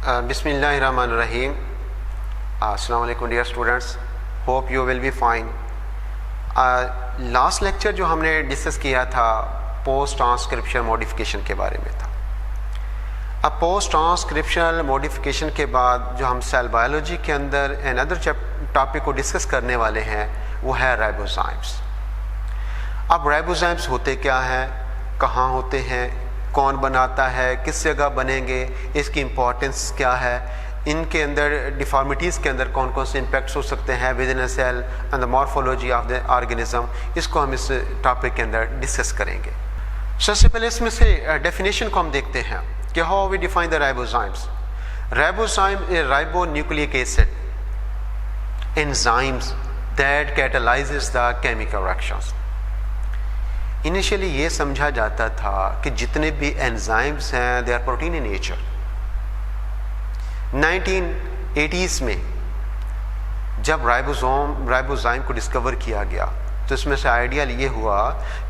Bismillahirrahmanirrahim. Assalamu alaikum dear students. Hope you will be fine. Last lecture जो हमने discuss किया था post transcription modification के बारे में था. अब पोस्ट ट्रांसक्रिप्शनल मॉडिफिकेशन के बाद जो हम सेल बायोलॉजी के अंदर अनदर टॉपिक को डिस्कस करने वाले हैं वो है राइबोजाइम्स. अब राइबोजाइम्स होते क्या हैं, कहाँ होते हैं, कौन बनाता है, किस जगह बनेंगे, इसकी इम्पोर्टेंस क्या है, इनके अंदर डिफॉर्मिटीज़ के अंदर कौन कौन से इम्पैक्ट्स हो सकते हैं with in a cell and the morphology of the organism, इसको हम इस टॉपिक के अंदर डिस्कस करेंगे. सबसे पहले इसमें से डेफिनेशन को हम देखते हैं कि how we define the ribozymes. Ribozyme is ribonucleic acid enzymes that catalyses the chemical reactions. Initially ये समझा जाता था कि जितने भी एंजाइम्स हैं they are protein in nature. 1980s में जब राइबोजाइम को डिस्कवर किया गया तो इसमें से आइडिया ये हुआ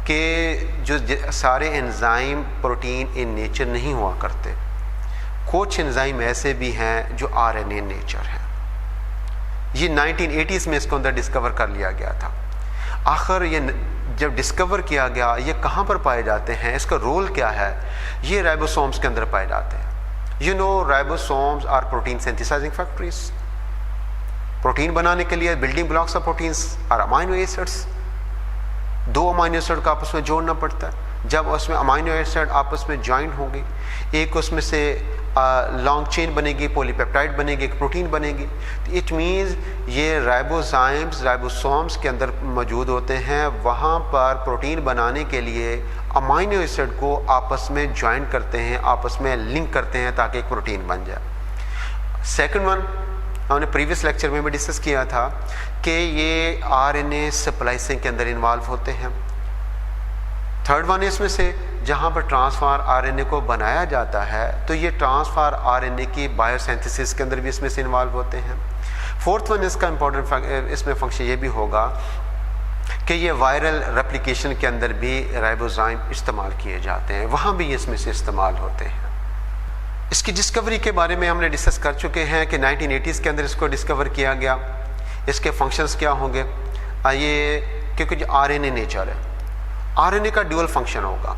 कि जो सारे एंजाइम प्रोटीन इन नेचर नहीं हुआ करते, कुछ एंजाइम ऐसे भी हैं जो आरएनए नेचर हैं. ये 1980s में इसको अंदर डिस्कवर कर लिया गया था. आखिर ये जब डिस्कवर किया गया ये कहाँ पर पाए जाते हैं, इसका रोल क्या है, ये राइबोसोम्स के अंदर पाए जाते हैं. You know ribosomes are protein synthesising factories. Protein बनाने के लिए building blocks of proteins are amino acids. दो अमाइनो एसिड को आपस में जोड़ना पड़ता है. जब उसमें अमाइनो एसिड आपस में ज्वाइंट होंगे, एक उसमें से लॉन्ग चेन बनेगी, पॉलीपेप्टाइड बनेगी, एक प्रोटीन बनेगी. तो इट मीन्स ये राइबोजाइम्स राइबोसोम्स के अंदर मौजूद होते हैं. वहाँ पर प्रोटीन बनाने के लिए अमाइनो एसिड को आपस में ज्वाइंट करते हैं, आपस में लिंक करते हैं ताकि एक प्रोटीन बन जाए. सेकंड वन हमने प्रीवियस लेक्चर में भी डिस्कस किया था कि ये आरएनए स्प्लाइसिंग के अंदर इन्वॉल्व होते हैं. थर्ड वन इसमें से जहाँ पर ट्रांसफर आरएनए को बनाया जाता है तो ये ट्रांसफर आरएनए की बायोसिंथेसिस के अंदर भी इसमें से इन्वॉल्व होते हैं. फोर्थ वन इसका इम्पोर्टेंट इसमें फंक्शन ये भी होगा कि ये वायरल रेप्लिकेशन के अंदर भी राइबोजाइम इस्तेमाल किए जाते हैं, वहाँ भी इसमें से इस्तेमाल होते हैं. इसकी डिस्कवरी के बारे में हमने डिस्कस कर चुके हैं कि 1980s के अंदर इसको डिस्कवर किया गया. इसके फंक्शंस क्या होंगे, ये क्योंकि जो आरएनए नेचर है, आरएनए का ड्यूअल फंक्शन होगा.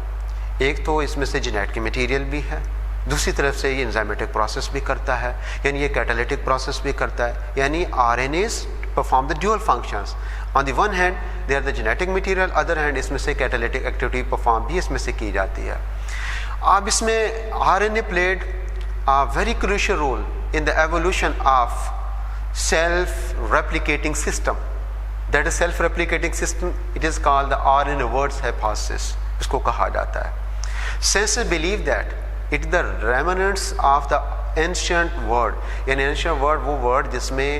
एक तो इसमें से जेनेटिक मटेरियल भी है, दूसरी तरफ से ये एंजाइमेटिक प्रोसेस भी करता है, यानी ये कैटालिटिक प्रोसेस भी करता है. यानी RNAs perform the dual functions. On the one hand they are the genetic material, other hand इसमें से कैटालिटिक एक्टिविटी परफॉर्म भी इसमें से की जाती है. अब इसमें RNA played a very crucial role in the evolution of self-replicating system. That is self-replicating system. It is called the RNA words hypothesis. इसको कहा जाता है. Scientists believe that it is the remnants of the ancient word. यानी ancient word वो word जिसमें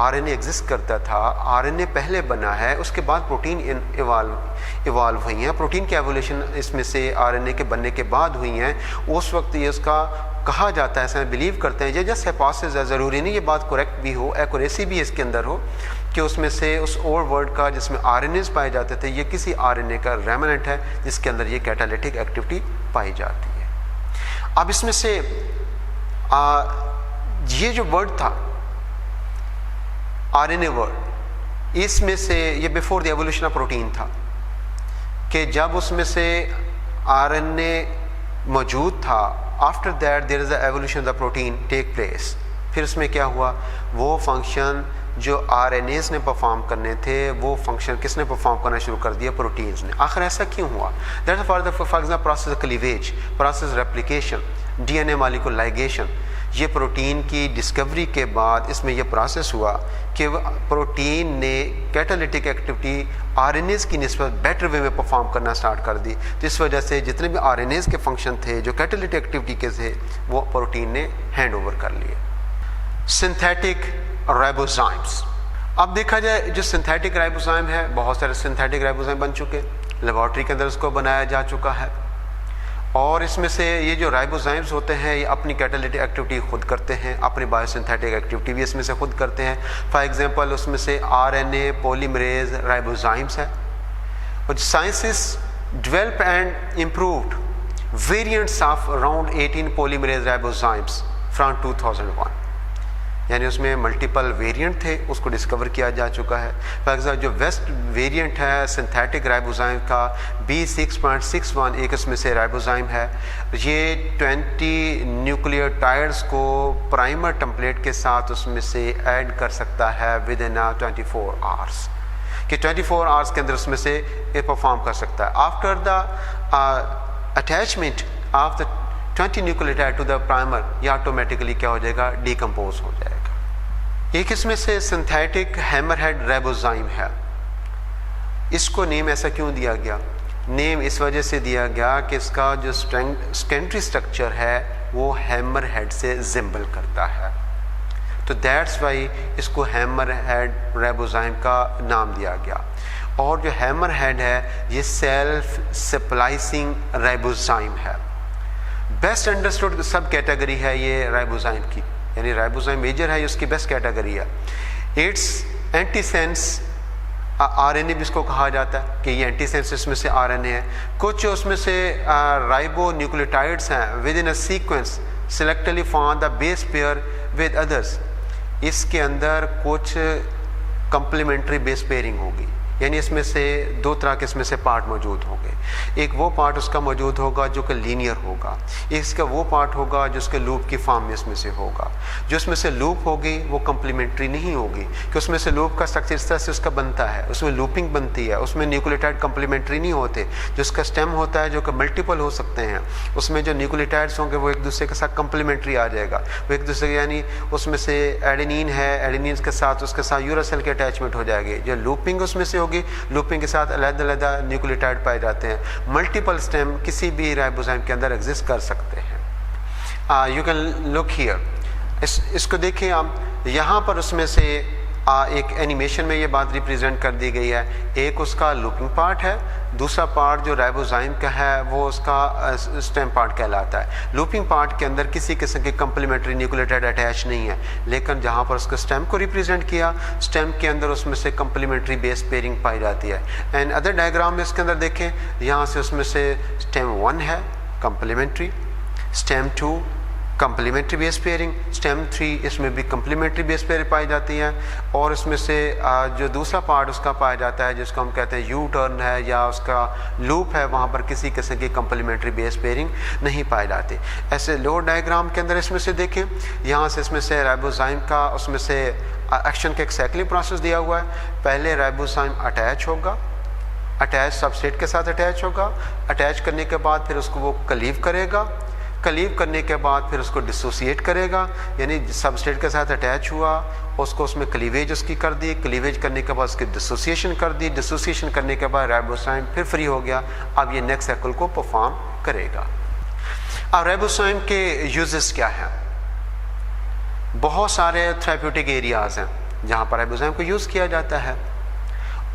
RNA exist करता था. RNA पहले बना है, उसके बाद प्रोटीन इवॉल्व हुई हैं. प्रोटीन की एवोल्यूशन इसमें से RNA के बनने के बाद हुई हैं. उस वक्त ये उसका कहा जाता है, ऐसा बिलीव करते हैं. ये जस्ट हाइपोथेसिस है, ज़रूरी नहीं ये बात करेक्ट भी हो, एक्यूरेसी भी इसके अंदर हो कि उसमें से उस ओल्ड वर्ड का जिसमें आरएनएस पाए जाते थे ये किसी आरएनए का रेमिनेंट है जिसके अंदर ये कैटालिटिक एक्टिविटी पाई जाती है. अब इसमें से ये जो वर्ड था आरएनए वर्ड, इसमें से ये before the evolution of protein था कि जब उसमें से आरएनए मौजूद था, after that there is the evolution of protein take place. फिर उसमें क्या हुआ, वो फंक्शन जो आरएनएस ने परफॉर्म करने थे वो फंक्शन किसने परफॉर्म करना शुरू कर दिया, प्रोटीन्स ने. आखिर ऐसा क्यों हुआ, that is for example process of cleavage, process replication, DNA molecule ligation. ये प्रोटीन की डिस्कवरी के बाद इसमें यह प्रोसेस हुआ कि प्रोटीन ने कैटालिटिक एक्टिविटी आरएनएस की निस्बत बेटर वे में परफॉर्म करना स्टार्ट कर दी. तो इस वजह से जितने भी आरएनएस के फंक्शन थे जो कैटालिटिक एक्टिविटी के थे वो प्रोटीन ने हैंड ओवर कर लिए. Synthetic ribozymes. अब देखा जाए जो सिंथेटिक राइबोजाइम है, बहुत सारे सिंथेटिक राइबोजाइम बन चुके, लेबॉर्ट्री के अंदर उसको बनाया जा चुका है. और इसमें से ये जो राइबोजाइम्स होते हैं ये अपनी कैटालिटिक एक्टिविटी खुद करते हैं, अपनी बायोसिंथेटिक एक्टिविटी भी इसमें से खुद करते हैं. फॉर एग्जांपल उसमें से आरएनए पॉलीमरेज राइबोजाइम्स है. और scientist develop and improved variants of around 18 polymerase ribozymes from 2001, यानी उसमें मल्टीपल वेरिएंट थे, उसको डिस्कवर किया जा चुका है। फॉर एग्जाम्पल जो वेस्ट वेरिएंट है सिंथेटिक राइबोजाइम का B6.61, एक इसमें से राइबोजाइम है। ये 20 न्यूक्लियोटाइड्स को प्राइमर टेम्पलेट के साथ उसमें से ऐड कर सकता है विद इन 24 आवर्स, कि 24 आवर्स के अंदर उसमें से ये परफॉर्म कर सकता है। After the attachment of the 20 nucleotide to the primer, ये ऑटोमेटिकली क्या हो जाएगा, डिकम्पोज हो जाएगा। एक इसमें से सिंथेटिक हैमरहेड राइबोजाइम है। इसको नेम ऐसा क्यों दिया गया? नेम इस वजह से दिया गया कि इसका जो सेकेंडरी स्ट्रक्चर है वो हैमरहेड से जिम्बल करता है, तो दैट्स वाई इसको हैमरहेड राइबोजाइम का नाम दिया गया। और जो हैमरहेड है ये सेल्फ स्प्लाइसिंग राइबोजाइम है। बेस्ट अंडरस्टूड सब कैटेगरी है ये राइबोजाइम की, यानी राइबोजाइम मेजर है, उसकी बेस्ट कैटेगरी है। इट्स एंटीसेंस आरएनए भी इसको कहा जाता है कि ये एंटीसेंस इसमें से आरएनए है। कुछ उसमें से राइबो न्यूक्लियोटाइड्स हैं with in a sequence selectively form the base pair with others. इसके अंदर कुछ कंप्लीमेंट्री बेस पेयरिंग होगी, यानी इसमें से दो तरह के इसमें से पार्ट मौजूद होंगे। एक वो पार्ट उसका मौजूद होगा जो कि लीनियर होगा, इसका वो पार्ट होगा जो उसके लूप की फॉर्म में इसमें से होगा। जो उसमें से लूप होगी वो कंप्लीमेंट्री नहीं होगी, कि उसमें से लूप का स्ट्रक्चर इस तरह से उसका बनता है, उसमें लूपिंग बनती है, उसमें न्यूक्लियोटाइड कंप्लीमेंट्री नहीं होते। जो उसका स्टेम होता है जो कि मल्टीपल हो सकते हैं, उसमें जो न्यूक्लियोटाइड्स होंगे वो एक दूसरे के साथ कंप्लीमेंट्री आ जाएगा, वो एक दूसरे यानी उसमें से एडेनिन है, एडेनिन के साथ उसके साथ यूरासिल की अटैचमेंट हो जाएगी। जो लूपिंग उसमें से होगी, लूपिंग के साथ अलग-अलग न्यूक्लियोटाइड पाए जाते हैं। मल्टीपल स्टेम किसी भी राइबोजाइम के अंदर एग्जिस्ट कर सकते हैं। यू कैन लुक हियर, इसको देखें आप, यहाँ पर उसमें से एक एनिमेशन में ये बात रिप्रेजेंट कर दी गई है। एक उसका लूपिंग पार्ट है, दूसरा पार्ट जो राइबोजाइम का है वो उसका स्टेम पार्ट कहलाता है। लूपिंग पार्ट के अंदर किसी किस्म की कंप्लीमेंट्री न्यूक्लियोटाइड अटैच नहीं है, लेकिन जहाँ पर उसको स्टेम को रिप्रेजेंट किया, स्टेम के अंदर उसमें से कंप्लीमेंट्री बेस पेयरिंग पाई जाती है। एंड अदर डायग्राम में इसके अंदर देखें, यहाँ से उसमें से स्टेम 1 है complementary, stem 2 complementary base pairing, stem 3 इसमें भी कंप्लीमेंट्री बेस पेयरिंग पाई जाती है। और इसमें से जो दूसरा पार्ट उसका पाया जाता है जिसको हम कहते हैं यू टर्न है या उसका लूप है, वहाँ पर किसी किस्म की कंप्लीमेंट्री बेस पेयरिंग नहीं पाई जाती। ऐसे लोअर डायग्राम के अंदर इसमें से देखें, यहाँ से इसमें से राइबोजाइम का उसमें से एक्शन का एक साइक्लिंग प्रोसेस दिया हुआ है। पहले राइबोजाइम अटैच होगा, अटैच सबस्ट्रेट के साथ अटैच होगा, अटैच करने के बाद फिर उसको वो कलीव करेगा, कलीव करने के बाद फिर उसको डिसोसिएट करेगा, यानी सबस्ट्रेट के साथ अटैच हुआ, उसको उसमें क्लीवेज उसकी कर दी, क्लीवेज करने के बाद उसकी डिसोसिएशन कर दी, डिसोसिएशन करने के बाद राइबोजाइम फिर फ्री हो गया। अब ये नेक्स्ट साइकिल को परफॉर्म करेगा। अब राइबोजाइम के यूजेस क्या हैं? बहुत सारे थेरेप्यूटिक एरियाज हैं जहाँ पर राइबोजाइम को यूज़ किया जाता है,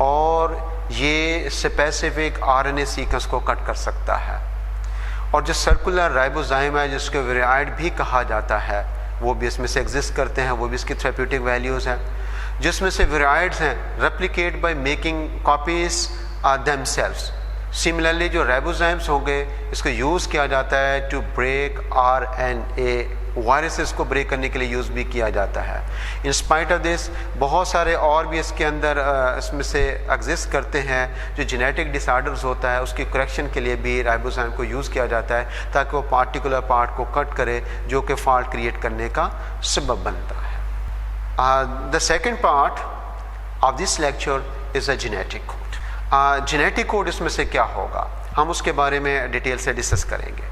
और ये स्पेसिफिक आरएनए सीक्वेंस को कट कर सकता है। और जो सर्कुलर राइबोजाइम है जिसको वेराइड भी कहा जाता है, वो भी इसमें से एग्जिस्ट करते हैं, वो भी इसकी थेरेप्यूटिक वैल्यूज़ हैं। जिसमें से वेराइड्स हैं replicate by making copies themselves. Similarly जो राइबोजाइम्स होंगे इसको यूज़ किया जाता है टू ब्रेक आरएनए, वायरसेस को ब्रेक करने के लिए यूज़ भी किया जाता है। इन स्पाइट ऑफ दिस बहुत सारे और भी इसके अंदर इसमें से एग्जिस्ट करते हैं। जो जेनेटिक डिसऑर्डर्स होता है उसकी करेक्शन के लिए भी राइबोजाइम को यूज़ किया जाता है, ताकि वो पार्टिकुलर पार्ट को कट करे जो कि फॉल्ट क्रिएट करने का सबब बनता है। The second part of this lecture is a genetic code. Genetic code इसमें से क्या होगा, हम उसके बारे में डिटेल से डिस्कस करेंगे।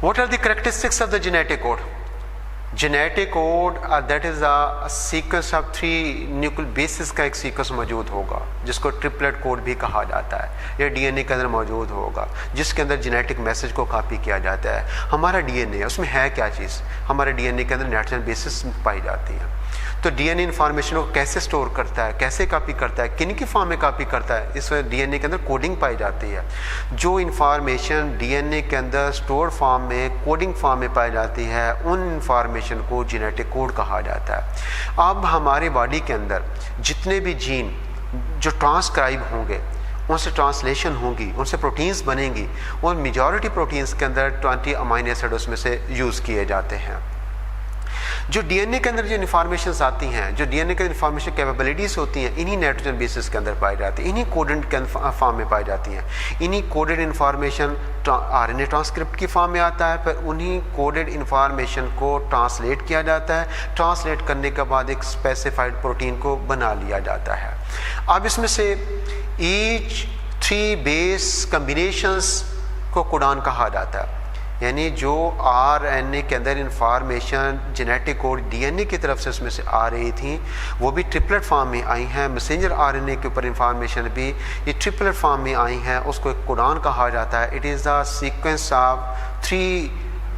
What are the characteristics of the genetic code? Genetic code that is a sequence of 3 nucleic bases का एक सीक्वेंस मौजूद होगा जिसको ट्रिपलेट कोड भी कहा जाता है। यह डीएनए के अंदर मौजूद होगा जिसके अंदर जेनेटिक मैसेज को कॉपी किया जाता है। हमारा डीएनए उसमें है क्या चीज़, हमारे डीएनए के अंदर नेचुरल बेसिस पाई जाती है। तो डीएनए इन्फॉर्मेशन को कैसे स्टोर करता है, कैसे कॉपी करता है, किन की फॉर्म में कॉपी करता है, इस डीएनए के अंदर कोडिंग पाई जाती है। जो इन्फॉर्मेशन डीएनए के अंदर स्टोर फॉर्म में, कोडिंग फॉर्म में पाई जाती है, उन इन्फॉर्मेशन को जेनेटिक कोड कहा जाता है। अब हमारी बॉडी के अंदर जितने भी जीन जो ट्रांसक्राइब होंगे, उनसे ट्रांसलेशन होगी, उनसे प्रोटीन्स बनेंगी, उन मेजॉरिटी प्रोटीन्स के अंदर 20 अमीनो एसिड उसमें से यूज़ किए जाते हैं। जो डीएनए के अंदर जो इन्फॉर्मेशन आती हैं, जो डीएनए के इन्फॉर्मेशन कैपेबिलिटीज होती हैं, इन्हीं नाइट्रोजन बेसिस के अंदर पाई जाती हैं, इन्हीं कोडेड के फॉर्म में पाई जाती हैं। इन्हीं कोडेड इन्फॉर्मेशन आरएनए ट्रांसक्रिप्ट की फॉर्म में आता है, फिर उन्हीं कोडेड इन्फॉर्मेशन को ट्रांसलेट किया जाता है। ट्रांसलेट करने के बाद एक स्पेसिफाइड प्रोटीन को बना लिया जाता है। अब इसमें से ईच 3 बेस कम्बिनेशंस को कोडान कहा जाता है, यानी जो आरएनए के अंदर इंफॉर्मेशन जेनेटिक कोड डीएनए की तरफ से उसमें से आ रही थी, वो भी ट्रिपलेट फॉर्म में आई हैं। मैसेंजर आरएनए के ऊपर इंफॉर्मेशन भी ये ट्रिपलेट फॉर्म में आई हैं, उसको एक कोडान कहा जाता है। It is the sequence of 3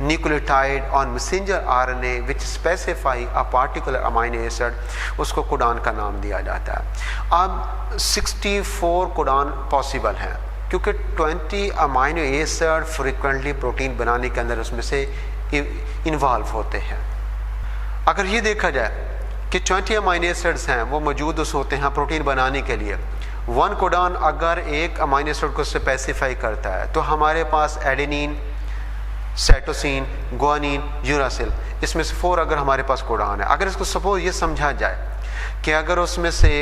nucleotide on messenger RNA which specify a particular amino acid, उसको कोडान का नाम दिया जाता है। अब 64 कोडान पॉसिबल हैं, क्योंकि 20 अमाइनो एसिड फ्रिक्वेंटली प्रोटीन बनाने के अंदर उसमें से इन्वॉल्व होते हैं। अगर ये देखा जाए कि 20 अमाइनो एसिड्स हैं वो मौजूद होते हैं प्रोटीन बनाने के लिए, 1 कोडान अगर एक अमाइनो एसिड को स्पेसिफाई करता है तो हमारे पास एडेनिन, साइटोसिन, गुआनिन, यूरासिल, इसमें से 4 अगर हमारे पास कोडान है। अगर इसको सपोज ये समझा जाए कि अगर उसमें से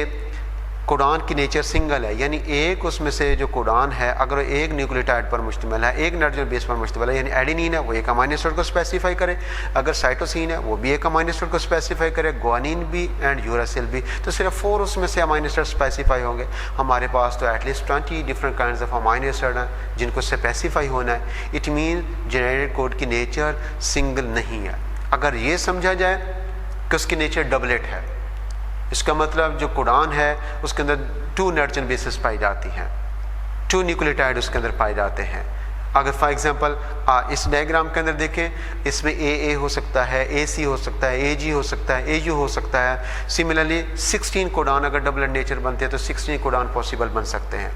कोडान की नेचर सिंगल है, यानी एक उसमें से जो कोडान है अगर एक न्यूक्लियोटाइड पर मुश्तमिल है, एक नाइट्रोजन बेस पर मुश्तमिल है, यानी एडेनिन है वो एक अमाइनो एसिड को स्पेसिफाई करे, अगर साइटोसिन है वो भी एक अमाइनो एसिड को स्पेसिफाई करे, गुआनिन भी एंड यूरासिल भी, तो सिर्फ 4 उसमें से अमाइनो एसिड स्पेसिफाई होंगे। हमारे पास तो at least 20 different kinds of amino acid हैं जिनको स्पेसिफाई होना है। इट मीन जेनेटिक कोड की नेचर सिंगल नहीं है। अगर ये समझा जाए कि उसकी नेचर डबलेट है, इसका मतलब जो कोडान है उसके अंदर 2 नाइट्रोजन बेसिस पाई जाती हैं, 2 न्यूक्लियोटाइड उसके अंदर पाए जाते हैं। अगर फॉर एग्जांपल इस डायग्राम के अंदर देखें, इसमें ए हो सकता है, AC हो सकता है, AG हो सकता है, AU हो सकता है। सिमिलरली 16 कोडान अगर डबलेट नेचर बनते हैं तो 16 कोडान पॉसिबल बन सकते हैं,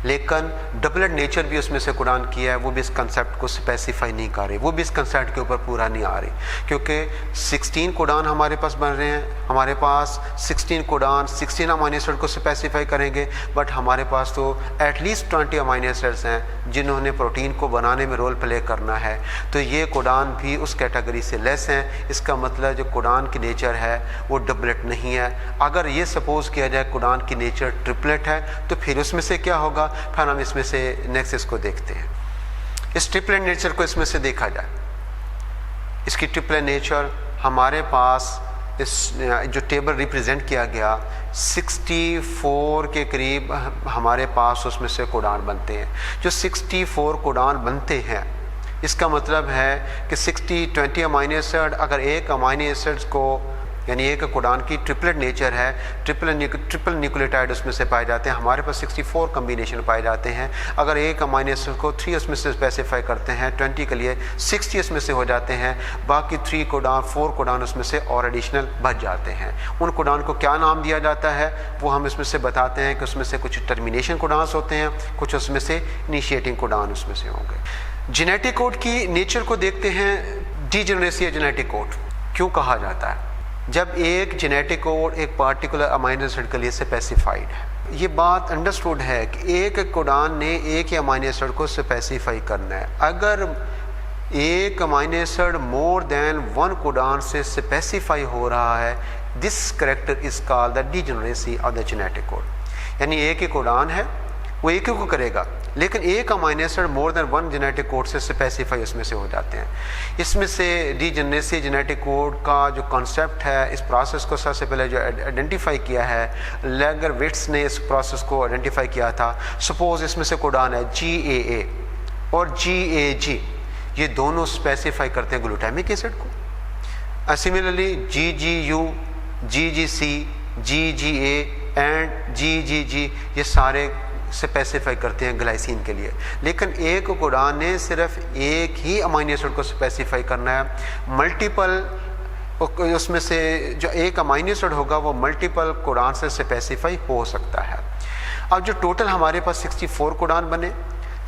लेकिन डबलेट नेचर भी उसमें से कुरान किया है, वो भी इस कंसेप्ट को स्पेसिफाई नहीं कर रही, वो भी इस कंसेप्ट के ऊपर पूरा नहीं आ रही, क्योंकि 16 कुरान हमारे पास बन रहे हैं। हमारे पास 16 कुरान 16 अमाइनो एसिड को स्पेसिफाई करेंगे, बट हमारे पास तो एटलीस्ट 20 अमाइनो एसिड्स हैं जिन्होंने प्रोटीन को बनाने में रोल प्ले करना है। तो ये कुरान भी उस कैटेगरी से लेस हैं। इसका मतलब जो कुरान की नेचर है वो डबलेट नहीं है। अगर ये सपोज किया जाए कुरान की नेचर ट्रिपलेट है तो फिर उसमें से क्या होगा, फिर हम इसमें से नेक्स्ट इसको देखते हैं। इस ट्रिपलेट नेचर को इसमें से देखा जाए, इसकी ट्रिपलेट नेचर हमारे पास इस जो टेबल रिप्रेजेंट किया गया 64 के करीब हमारे पास उसमें से कोडान बनते हैं। जो 64 कोडान बनते हैं इसका मतलब है कि 20 अमाइनो एसिड, अगर एक अमाइनो एसिड्स को यानी एक कोडान की ट्रिपलेट नेचर है, ट्रिपल न्यूक्लियोटाइड उसमें से पाए जाते हैं। हमारे पास 64 कम्बिनेशन पाए जाते हैं। अगर एक अमाइनो एसिड को 3 उसमें से स्पेसिफाई करते हैं 20 के लिए 60 उसमें से हो जाते हैं, बाकी 4 कोडान उसमें से और एडिशनल बच जाते हैं। उन कोडान को क्या नाम दिया जाता है वो हम इसमें से बताते हैं कि उसमें से कुछ टर्मिनेशन कोडान्स होते हैं, कुछ उसमें से इनिशिएटिंग कोडान उसमें से होंगे। जेनेटिक कोड की नेचर को देखते हैं। डीजेनेरेसी जेनेटिक कोड क्यों कहा जाता है? जब एक जेनेटिक कोड एक पार्टिकुलर अमाइनो एसिड के लिए स्पेसिफाइड है, ये बात अंडरस्टूड है कि एक कोडान ने एक ही अमाइनो एसिड को स्पेसिफाई करना है। अगर एक amino acid more than 1 codon से स्पेसिफाई हो रहा है, this character is called the degeneracy of the genetic code. यानी एक ही कोडान है वो एक ही को करेगा, लेकिन एक amino acid more than 1 genetic code से स्पेसिफाई उसमें से हो जाते हैं। इसमें से डीजेनेरेसी जेनेटिक कोड का जो कॉन्सेप्ट है, इस प्रोसेस को सबसे पहले जो आइडेंटिफाई किया है लेगरविट्स ने, इस प्रोसेस को आइडेंटिफाई किया था। सपोज इसमें से कोडान है GAA और GAG, ये दोनों स्पेसिफाई करते हैं ग्लूटामिक एसिड को। Similarly GGU, GGC, GGA and GGG ये सारे स्पेसिफाई करते हैं ग्लाइसिन के लिए। लेकिन एक कोडान ने सिर्फ एक ही अमाइनो एसिड को स्पेसिफाई करना है। मल्टीपल उसमें से जो एक अमाइनो एसिड होगा वो मल्टीपल कोडान से स्पेसिफाई हो सकता है। अब जो टोटल हमारे पास 64 कोडान बने,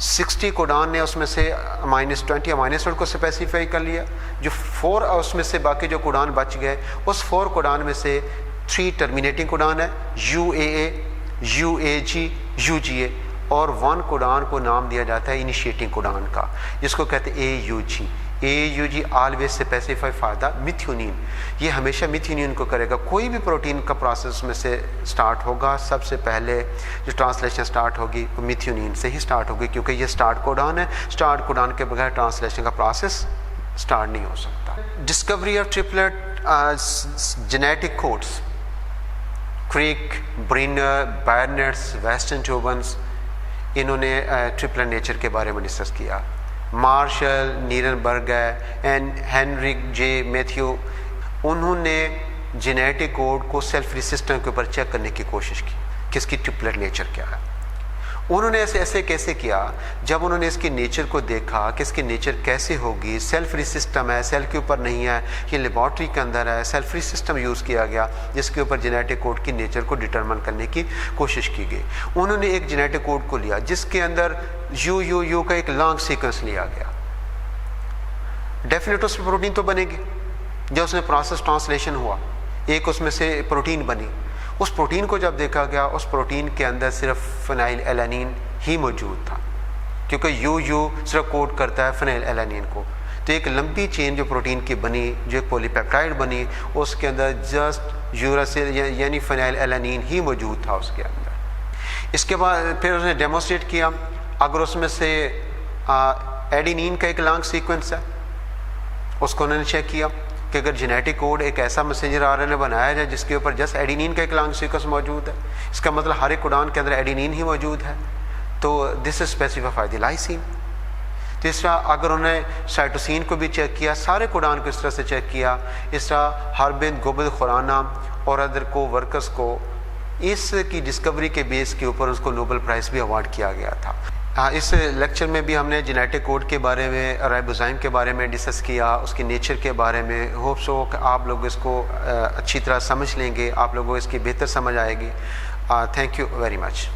60 कोडान ने उसमें से -20 अमाइनो एसिड को स्पेसिफाई कर लिया। जो 4 उसमें से बाकी जो कोडान बच गए, उस 4 कोडान में से 3 टर्मिनेटिंग कोडान है, UAA, UAG, UGA, और 1 कोडान को नाम दिया जाता है इनिशिएटिंग कोडान का, जिसको कहते हैं AUG। AUG always say specify फ़ायदा मिथ्योनिन, ये हमेशा मिथ्योनिन को करेगा। कोई भी प्रोटीन का प्रोसेस में से स्टार्ट होगा, सबसे पहले जो ट्रांसलेशन स्टार्ट होगी वो मिथ्योनिन से ही स्टार्ट होगी, क्योंकि ये स्टार्ट कोडॉन है। स्टार्ट कोडॉन के बगैर ट्रांसलेशन का प्रोसेस स्टार्ट नहीं हो सकता। Discovery of triplet genetic codes, Crick, Brenner, Barnett, वेस्टर्न जोबन्स, इन्होंने ट्रिपलेट नेचर के बारे में डिस्कस किया। Marshall, Nirenberg and Heinrich J Matthaei, उन्होंने जेनेटिक कोड को सेल्फ सिस्टम के ऊपर चेक करने की कोशिश की कि इसकी ट्रिपलेट नेचर क्या है। उन्होंने ऐसे कैसे किया, जब उन्होंने इसकी नेचर को देखा कि इसकी नेचर कैसे होगी, सेल्फ सिस्टम है, सेल के ऊपर नहीं है, ये लेबॉर्ट्री के अंदर है, सेल्फ सिस्टम यूज़ किया गया जिसके ऊपर जेनेटिक कोड की नेचर को डिटरमिन करने की कोशिश की गई। उन्होंने एक जेनेटिक कोड को लिया जिसके अंदर यू का एक लॉन्ग सीक्वेंस लिया गया। डेफिनेट उसमें प्रोटीन तो बनेगी। जब उसमें प्रोसेस ट्रांसलेशन हुआ, एक उसमें से प्रोटीन बनी। उस प्रोटीन को जब देखा गया, उस प्रोटीन के अंदर सिर्फ फिनाइल एलानिन ही मौजूद था, क्योंकि यू सिर्फ कोड करता है फिनाइल एलानिन को। तो एक लंबी चेन जो प्रोटीन की बनी, जो एक पॉलीपेप्टाइड बनी, उसके अंदर जस्ट यूरासिल यानी फिनाइल एलानिन ही मौजूद था उसके अंदर। इसके बाद फिर उसने डेमोस्ट्रेट किया, अगर उसमें से एडेनिन का एक लॉन्ग सीक्वेंस है, उसको उन्होंने चेक किया कि अगर जेनेटिक कोड एक ऐसा मैसेंजर RNA बनाया जाए जिसके ऊपर जस्ट एडेनिन का एक लॉन्ग सीक्वेंस मौजूद है, इसका मतलब हर एक कोडॉन के अंदर एडेनिन ही मौजूद है, तो this is specify the lysine. तीसरा, अगर उन्होंने साइटोसिन को भी चेक किया, सारे कोडॉन को इस तरह से चेक किया, इस तरह हरबिंद, गोबिंद खुराना और अदर को वर्कर्स को इसकी डिस्कवरी के बेस के ऊपर उसको नोबेल प्राइज़ भी अवार्ड किया गया था। इस लेक्चर में भी हमने जेनेटिक कोड के बारे में, राइबोजाइम के बारे में डिस्कस किया, उसकी नेचर के बारे में। होप सो कि आप लोग इसको अच्छी तरह समझ लेंगे, आप लोगों को इसकी बेहतर समझ आएगी। Thank you very much.